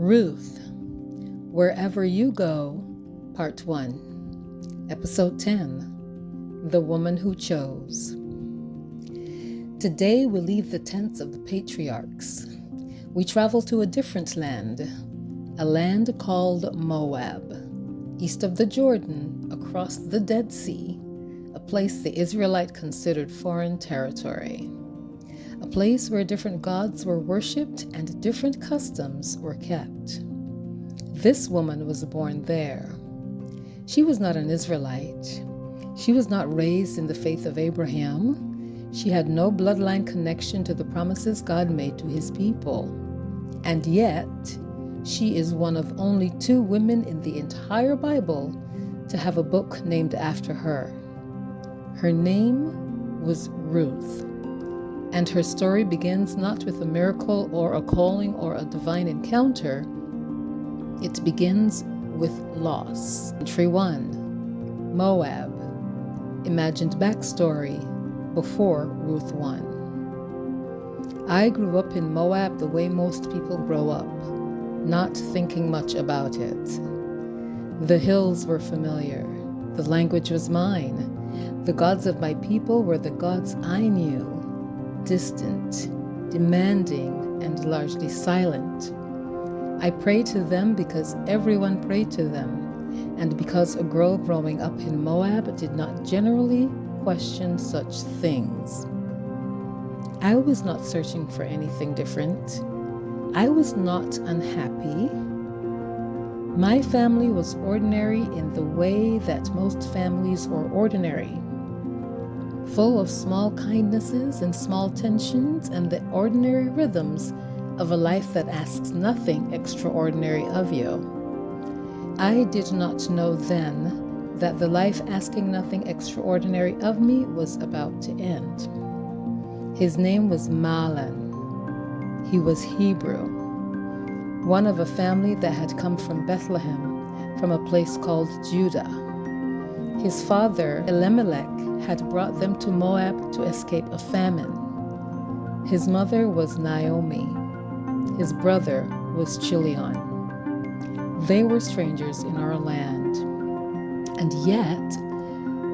Ruth, Wherever You Go, Part 1, Episode 10, The Woman Who Chose. Today we leave the tents of the patriarchs. We travel to a different land, a land called Moab, east of the Jordan, across the Dead Sea, a place the Israelite considered foreign territory. A place where different gods were worshipped and different customs were kept. This woman was born there. She was not an Israelite. She was not raised in the faith of Abraham. She had no bloodline connection to the promises God made to his people. And yet, she is one of only 2 women in the entire Bible to have a book named after her. Her name was Ruth. And her story begins not with a miracle or a calling or a divine encounter. It begins with loss. Entry 1, Moab, imagined backstory before Ruth 1. I grew up in Moab the way most people grow up, not thinking much about it. The hills were familiar. The language was mine. The gods of my people were the gods I knew. Distant, demanding, and largely silent. I prayed to them because everyone prayed to them, and because a girl growing up in Moab did not generally question such things. I was not searching for anything different. I was not unhappy. My family was ordinary in the way that most families are ordinary. Full of small kindnesses and small tensions and the ordinary rhythms of a life that asks nothing extraordinary of you. I did not know then that the life asking nothing extraordinary of me was about to end. His name was Mahlon. He was Hebrew, one of a family that had come from Bethlehem, from a place called Judah. His father, Elimelech, had brought them to Moab to escape a famine. His mother was Naomi. His brother was Chilion. They were strangers in our land. And yet,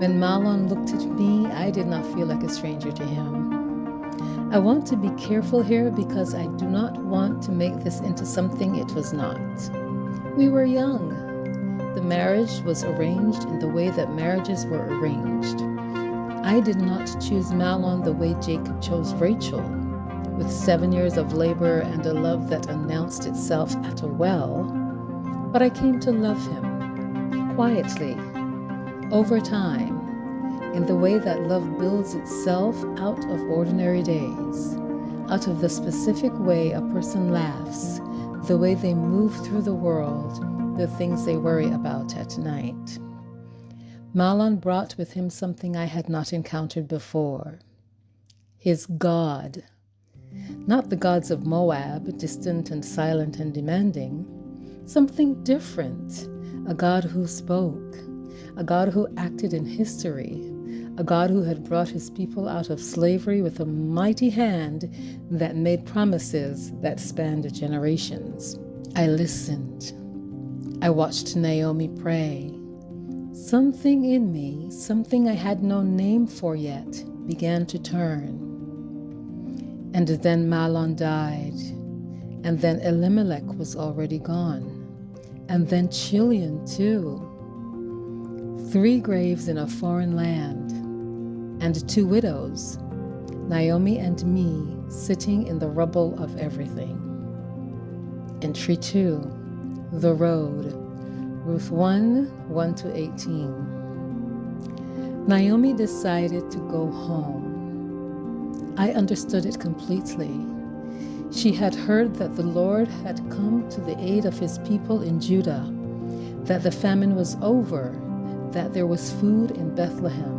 when Mahlon looked at me, I did not feel like a stranger to him. I want to be careful here because I do not want to make this into something it was not. We were young. The marriage was arranged in the way that marriages were arranged. I did not choose Mahlon the way Jacob chose Rachel, with 7 years of labor and a love that announced itself at a well, but I came to love him, quietly, over time, in the way that love builds itself out of ordinary days, out of the specific way a person laughs, the way they move through the world, the things they worry about at night. Mahlon brought with him something I had not encountered before. His God. Not the gods of Moab, distant and silent and demanding. Something different. A God who spoke. A God who acted in history. A God who had brought his people out of slavery with a mighty hand that made promises that spanned generations. I listened. I watched Naomi pray. Something in me, something I had no name for yet, began to turn. And then Mahlon died, and then Elimelech was already gone, and then Chilion too. 3 graves in a foreign land, and 2 widows, Naomi and me, sitting in the rubble of everything. Entry 2, The Road, Ruth 1:1-18. Naomi decided to go home. I understood it completely. She had heard that the Lord had come to the aid of his people in Judah, that the famine was over, that there was food in Bethlehem.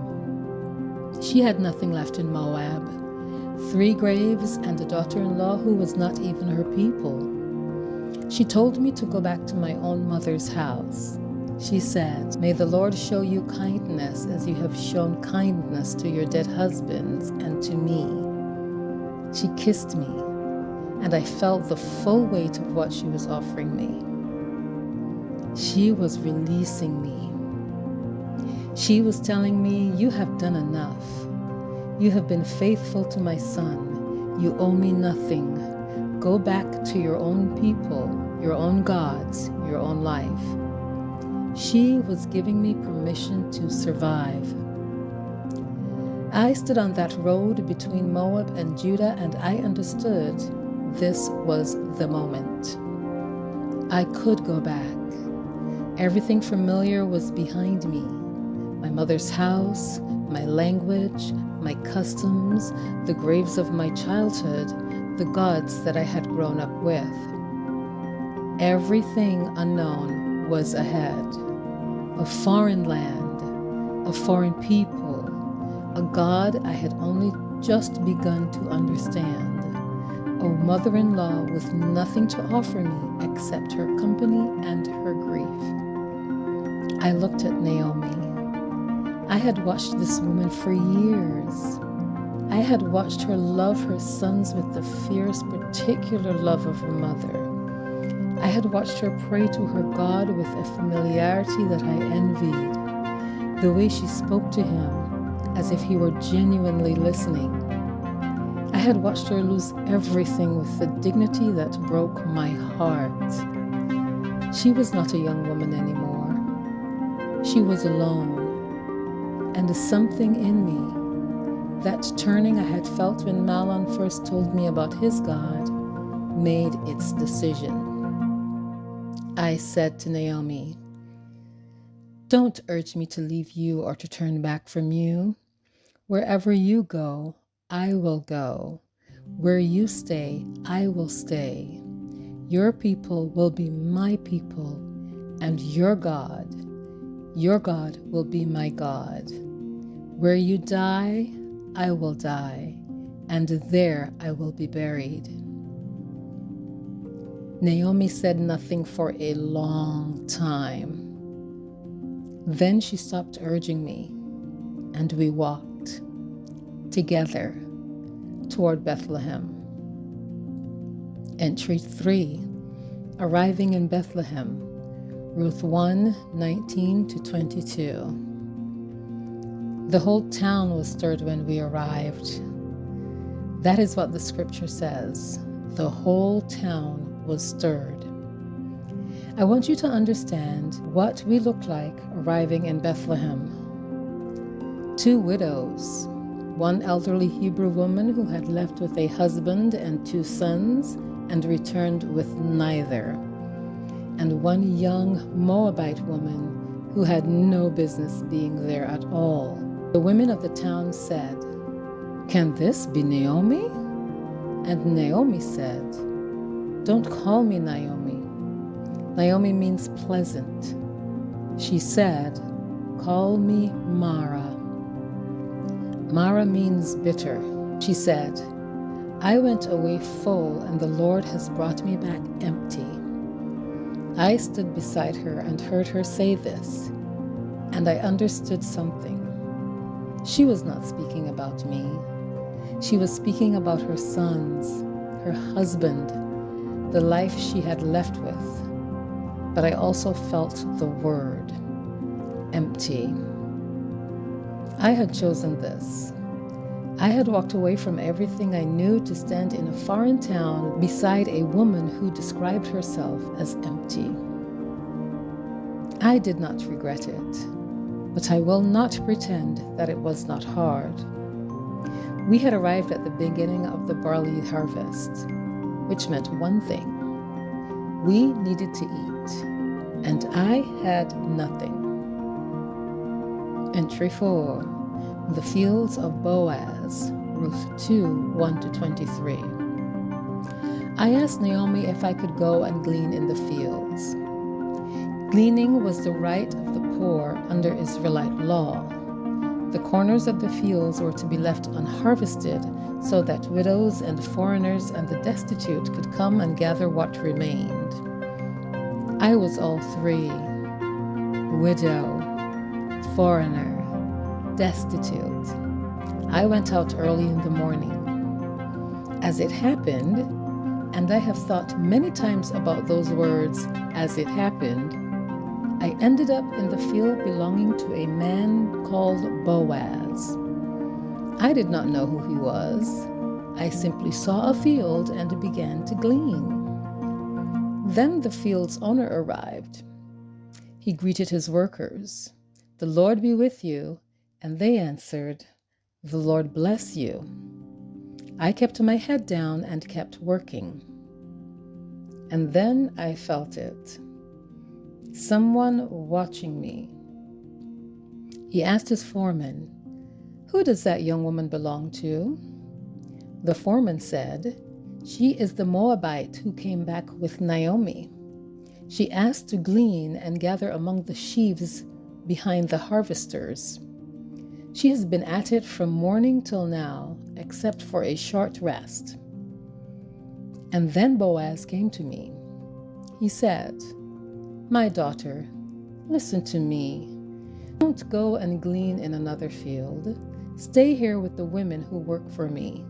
She had nothing left in Moab, 3 graves and a daughter-in-law who was not even her people. She told me to go back to my own mother's house. She said, "May the Lord show you kindness as you have shown kindness to your dead husbands and to me." She kissed me, and I felt the full weight of what she was offering me. She was releasing me. She was telling me, "You have done enough. You have been faithful to my son. You owe me nothing. Go back to your own people, your own gods, your own life." She was giving me permission to survive. I stood on that road between Moab and Judah, and I understood this was the moment. I could go back. Everything familiar was behind me. My mother's house, my language, my customs, the graves of my childhood, the gods that I had grown up with. Everything unknown was ahead. A foreign land, a foreign people, a God I had only just begun to understand, a mother-in-law with nothing to offer me except her company and her grief. I looked at Naomi. I had watched this woman for years. I had watched her love her sons with the fierce, particular love of her mother. I had watched her pray to her God with a familiarity that I envied, the way she spoke to him as if he were genuinely listening. I had watched her lose everything with the dignity that broke my heart. She was not a young woman anymore. She was alone. And something in me, that turning I had felt when Mahlon first told me about his God, made its decision. I said to Naomi, "Don't urge me to leave you or to turn back from you. Wherever you go, I will go. Where you stay, I will stay. Your people will be my people, and your God will be my God. Where you die, I will die, and there I will be buried." Naomi said nothing for a long time. Then she stopped urging me, and we walked together toward Bethlehem. Entry 3. Arriving in Bethlehem. Ruth 1:19-22. The whole town was stirred when we arrived. That is what the scripture says. The whole town was stirred. I want you to understand what we look like arriving in Bethlehem. 2 widows, one elderly Hebrew woman who had left with a husband and 2 sons and returned with neither, and one young Moabite woman who had no business being there at all. The women of the town said, "Can this be Naomi?" And Naomi said, "Don't call me Naomi. Naomi means pleasant." She said, "Call me Mara." Mara means bitter. She said, "I went away full, and the Lord has brought me back empty." I stood beside her and heard her say this, and I understood something. She was not speaking about me. She was speaking about her sons, her husband, the life she had left with. But I also felt the word, empty. I had chosen this. I had walked away from everything I knew to stand in a foreign town beside a woman who described herself as empty. I did not regret it, but I will not pretend that it was not hard. We had arrived at the beginning of the barley harvest, which meant one thing. We needed to eat, and I had nothing. Entry 4. The fields of Boaz, Ruth 2:1-23. I asked Naomi if I could go and glean in the fields. Gleaning was the right of the poor under Israelite law. The corners of the fields were to be left unharvested so that widows and foreigners and the destitute could come and gather what remained. I was all 3: widow, foreigner, destitute. I went out early in the morning. As it happened, and I have thought many times about those words as it happened, I ended up in the field belonging to a man called Boaz. I did not know who he was. I simply saw a field and began to glean. Then the field's owner arrived. He greeted his workers. "The Lord be with you." And they answered, "The Lord bless you." I kept my head down and kept working. And then I felt it. Someone watching me. He asked his foreman, "Who does that young woman belong to?" The foreman said, "She is the Moabite who came back with Naomi. She asked to glean and gather among the sheaves behind the harvesters. She has been at it from morning till now, except for a short rest." And then Boaz came to me. He said, "My daughter, listen to me. Don't go and glean in another field. Stay here with the women who work for me.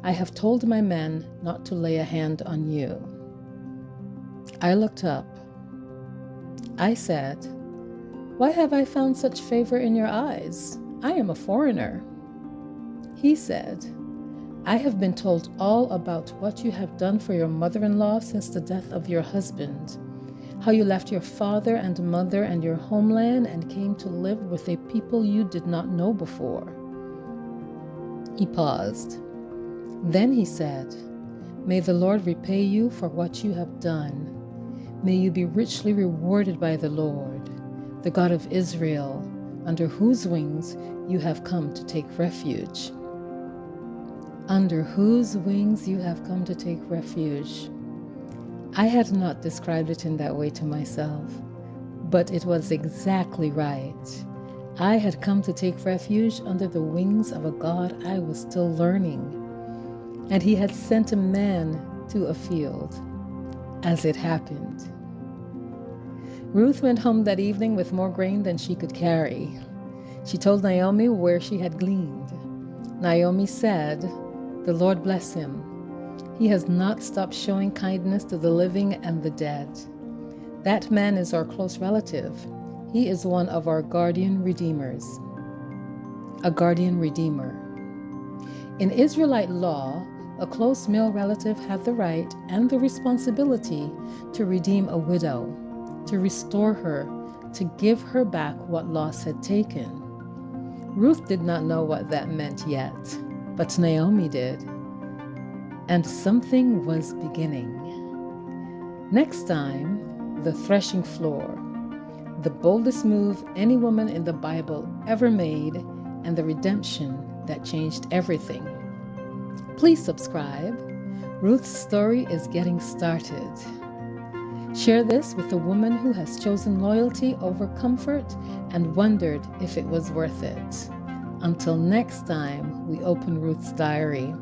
I have told my men not to lay a hand on you." I looked up. I said, "Why have I found such favor in your eyes? I am a foreigner." He said, "I have been told all about what you have done for your mother-in-law since the death of your husband, how you left your father and mother and your homeland and came to live with a people you did not know before." He paused. Then he said, "May the Lord repay you for what you have done. May you be richly rewarded by the Lord, the God of Israel, under whose wings you have come to take refuge." Under whose wings you have come to take refuge. I had not described it in that way to myself, but it was exactly right. I had come to take refuge under the wings of a God I was still learning, and he had sent a man to a field, as it happened. Ruth went home that evening with more grain than she could carry. She told Naomi where she had gleaned. Naomi said, "The Lord bless him. He has not stopped showing kindness to the living and the dead. That man is our close relative. He is one of our guardian redeemers." A guardian redeemer. In Israelite law, a close male relative had the right and the responsibility to redeem a widow, to restore her, to give her back what loss had taken. Ruth did not know what that meant yet, but Naomi did. And something was beginning. Next time, the threshing floor, the boldest move any woman in the Bible ever made, and the redemption that changed everything. Please subscribe. Ruth's story is getting started. Share this with a woman who has chosen loyalty over comfort and wondered if it was worth it. Until next time we open Ruth's diary.